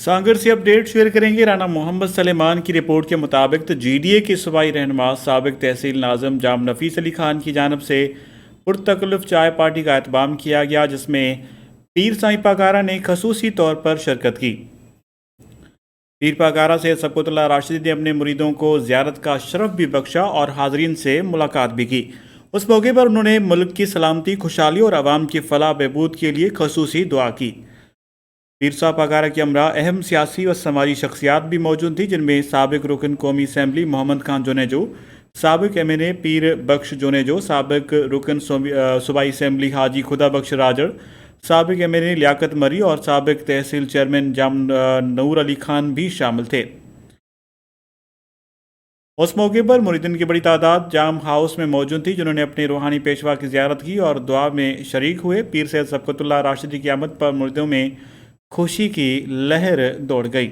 سانگر سے update share کریں گے۔ رانا محمد سلیمان کی رپورٹ کے مطابق جی ڈی اے کے صوبائی رہنما سابق تحصیل ناظم جام نفیس علی خان کی جانب سے پرتکلف چائے پارٹی کا اہتمام کیا گیا، جس میں پیر سائیں پاکارہ نے خصوصی طور پر شرکت کی۔ پیر پاکارہ سے سبقت اللہ راشدی نے اپنے مریدوں کو زیارت کا شرف بھی بخشا اور حاضرین سے ملاقات بھی کی۔ اس موقع پر انہوں نے ملک کی سلامتی، خوشحالی اور عوام کی فلاح بہبود کے لیے خصوصی دعا کی۔ پیر صاحب پاکارہ کے ہمراہ اہم سیاسی و سماجی شخصیات بھی موجود تھیں، جن میں سابق رکن قومی اسمبلی محمد خان جونیجو، سابق ایم این اے پیر بخش جونیجو، سابق رکن صوبائی اسمبلی حاجی خدا بخش راجڑ، سابق ایم این اے لیاقت مری اور سابق تحصیل چیئرمین جام نور علی خان بھی شامل تھے۔ اس موقع پر مریدین کی بڑی تعداد جام ہاؤس میں موجود تھی، جنہوں نے اپنے روحانی پیشوا کی زیارت کی اور دعا میں شریک ہوئے۔ پیر سید سبقت اللہ راشدی کی آمد پر مریدوں میں خوشی کی لہر دوڑ گئی۔